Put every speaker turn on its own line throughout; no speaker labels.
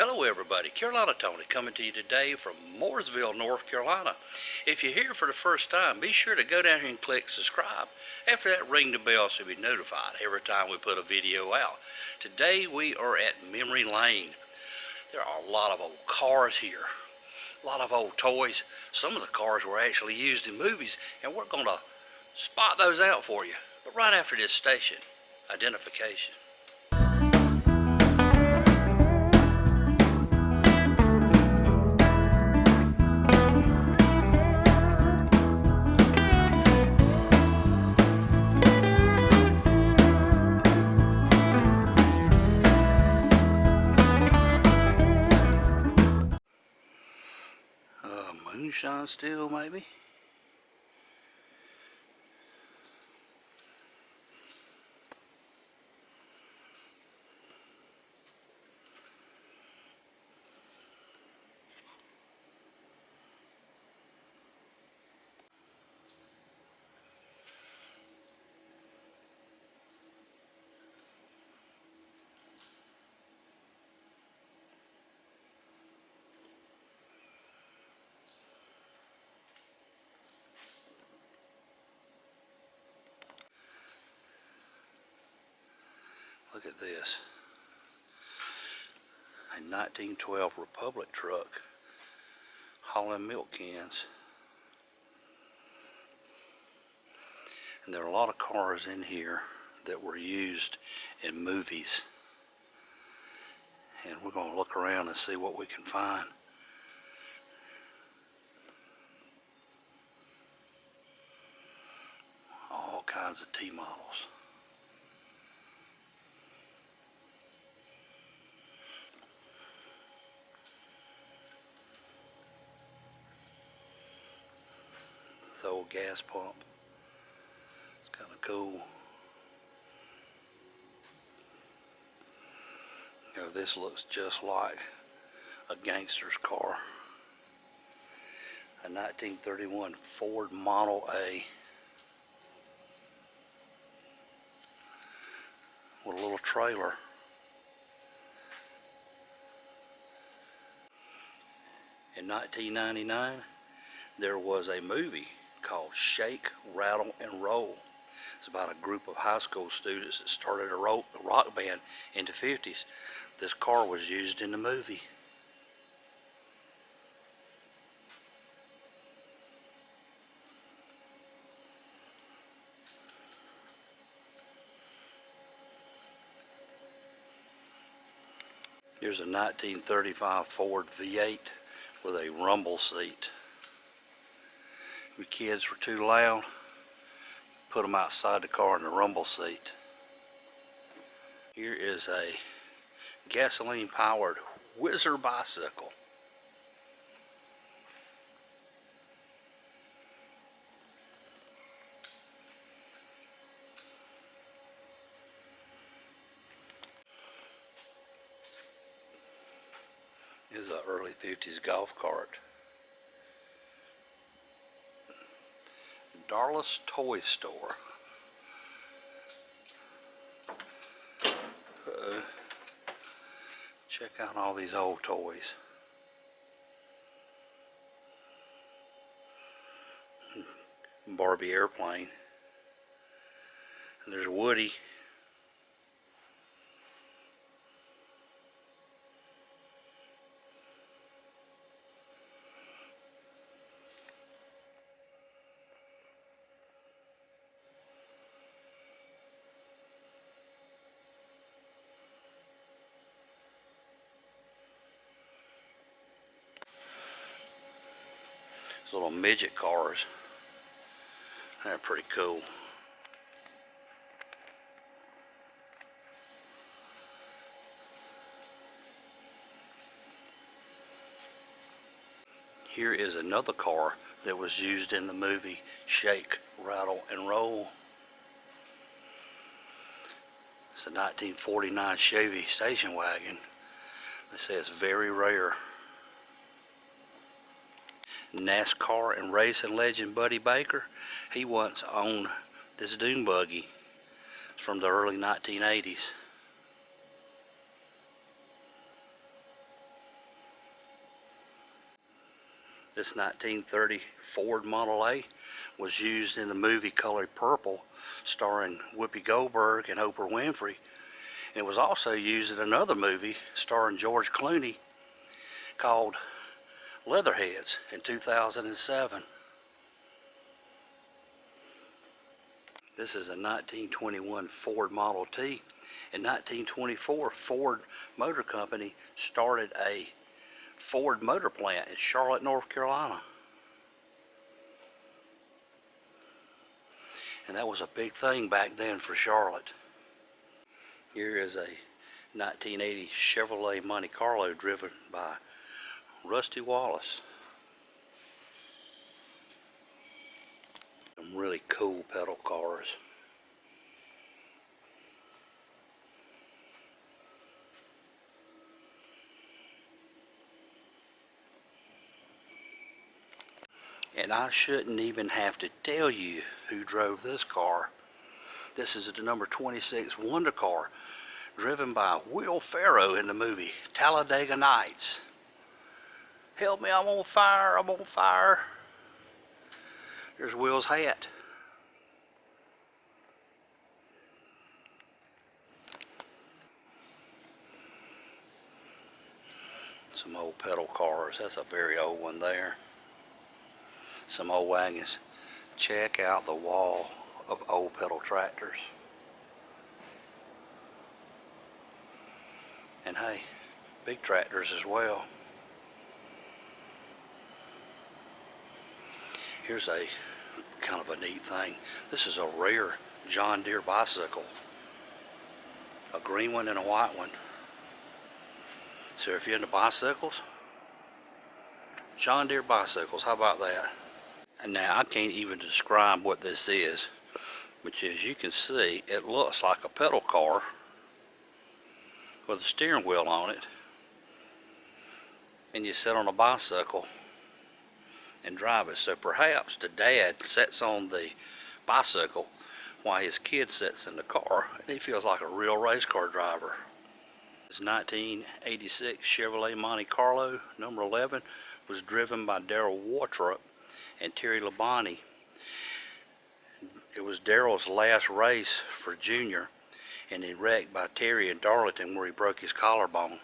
Hello everybody, Carolina Tony coming to you today from Mooresville, North Carolina. If you're here for the first time, be sure to go down here and click subscribe. After that, ring the bell so you'll be notified every time we put a video out. Today we are at Memory Lane. There are a lot of old cars here, a lot of old toys. Some of the cars were actually used in movies, and we're going to spot those out for you. But right after this station identification. Moonshine still, maybe. Look at this. A 1912 Republic truck hauling milk cans. And there are a lot of cars in here that were used in movies. And we're going to look around and see what we can find. All kinds of T models. This old gas pump. It's kind of cool. You know, this looks just like a gangster's car. A 1931 Ford Model A with a little trailer. In 1999, there was a movie called Shake, Rattle, and Roll. It's about a group of high school students that started a rock band in the 50s. This car was used in the movie. Here's a 1935 Ford V8 with a rumble seat. If your kids were too loud, put them outside the car in the rumble seat. Here is a gasoline powered Whizzer bicycle. This is an early 50s golf cart. Darla's Toy Store. Check out all these old toys. Barbie airplane. And there's Woody. Little midget cars. They're pretty cool. Here is another car that was used in the movie Shake, Rattle, and Roll. It's a 1949 Chevy station wagon. They say it's very rare. NASCAR and racing legend Buddy Baker, he once owned this dune buggy. It's from the early 1980s. This 1930 Ford Model A was used in the movie Color Purple, starring Whoopi Goldberg and Oprah Winfrey. And it was also used in another movie starring George Clooney called Leatherheads in 2007. This is a 1921 Ford Model T. In 1924, Ford Motor Company started a Ford motor plant in Charlotte, North Carolina. And that was a big thing back then for Charlotte. Here is a 1980 Chevrolet Monte Carlo driven by Rusty Wallace. Some really cool pedal cars. And I shouldn't even have to tell you who drove this car. This is the number 26 Wonder Car, driven by Will Ferrell in the movie Talladega Nights. Help me, I'm on fire, I'm on fire. There's Will's hat. Some old pedal cars. That's a very old one there. Some old wagons. Check out the wall of old pedal tractors. And hey, big tractors as well. Here's a kind of a neat thing. This is a rare John Deere bicycle. A green one and a white one. So if you're into bicycles, John Deere bicycles, how about that? And now I can't even describe what this is, but as you can see, it looks like a pedal car with a steering wheel on it, and you sit on a bicycle and drive it. So perhaps the dad sits on the bicycle while his kid sits in the car, and he feels like a real race car driver. This 1986 Chevrolet Monte Carlo number 11 was driven by Darrell Wartrup and Terry Labonte. It was Darrell's last race for Junior, and he wrecked by Terry in Darlington where he broke his collarbone.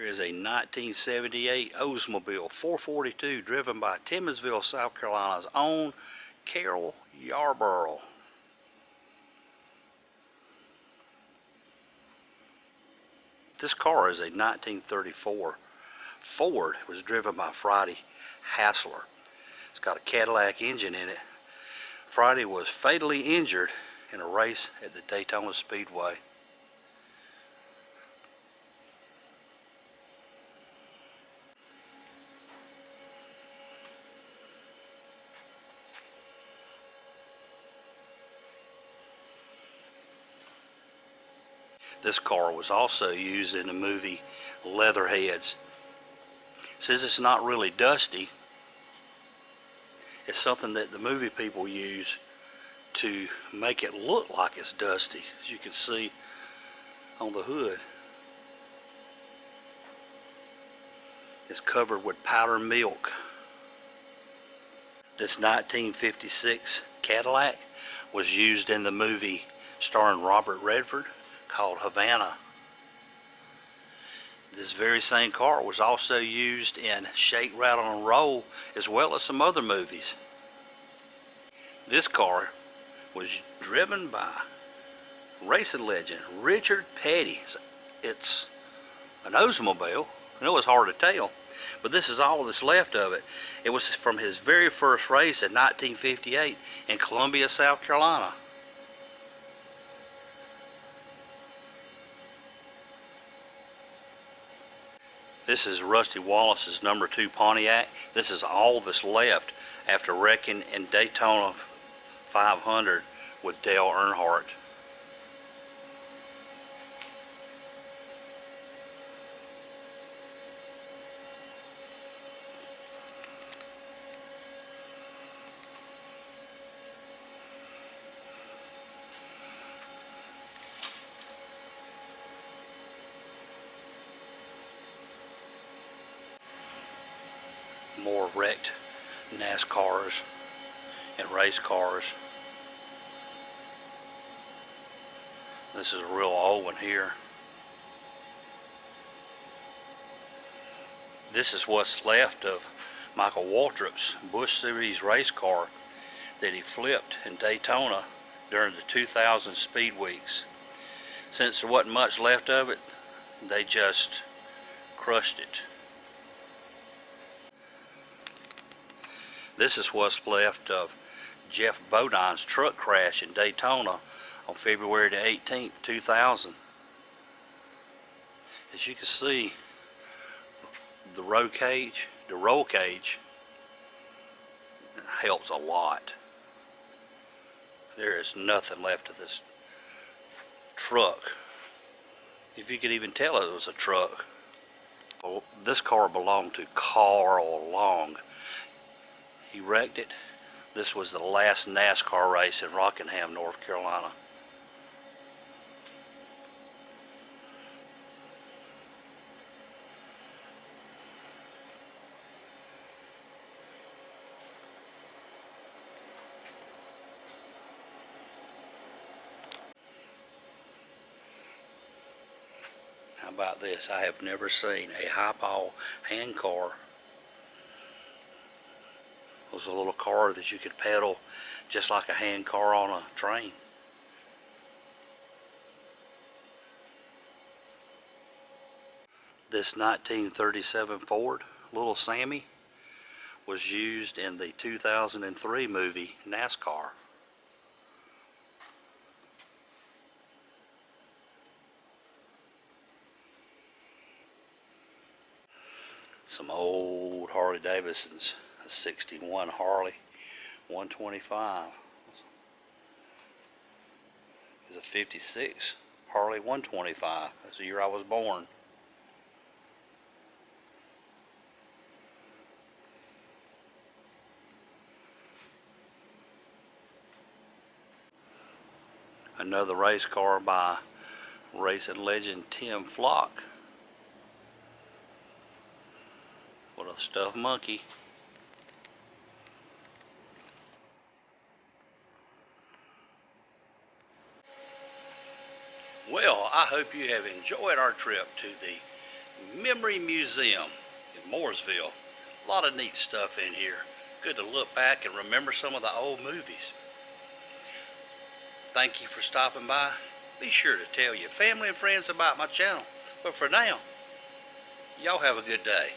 Here is a 1978 Oldsmobile 442 driven by Timmonsville, South Carolina's own Carol Yarborough. This car is a 1934 Ford. It was driven by Friday Hassler. It's got a Cadillac engine in it. Friday was fatally injured in a race at the Daytona Speedway. This car was also used in the movie Leatherheads. Since it's not really dusty, it's something that the movie people use to make it look like it's dusty, as you can see on the hood. It's covered with powdered milk. This 1956 Cadillac was used in the movie starring Robert Redford called Havana. This very same car was also used in Shake, Rattle, and Roll, as well as some other movies. This car was driven by racing legend Richard Petty. It's an Oldsmobile. I know it's hard to tell, but this is all that's left of it. It was from his very first race in 1958 in Columbia, South Carolina. This is Rusty Wallace's number 2 Pontiac. This is all that's left after wrecking in Daytona 500 with Dale Earnhardt. More wrecked NASCARs and race cars. This is a real old one here. This is what's left of Michael Waltrip's Busch Series race car that he flipped in Daytona during the 2000 speed weeks. Since there wasn't much left of it, they just crushed it. This is what's left of Jeff Bodine's truck crash in Daytona on February the 18th, 2000. As you can see, the roll cage helps a lot. There is nothing left of this truck, if you could even tell it was a truck. Well, this car belonged to Carl Long. He wrecked it. This was the last NASCAR race in Rockingham, North Carolina. How about this? I have never seen a high-paw hand car. It was a little car that you could pedal just like a hand car on a train. This 1937 Ford, Little Sammy, was used in the 2003 movie NASCAR. Some old Harley Davidsons, a 61 Harley 125. This is a 56 Harley 125. That's the year I was born. Another race car by racing legend Tim Flock. What a stuffed monkey. Well, I hope you have enjoyed our trip to the Memory Museum in Mooresville. A lot of neat stuff in here. Good to look back and remember some of the old movies. Thank you for stopping by. Be sure to tell your family and friends about my channel. But for now, y'all have a good day.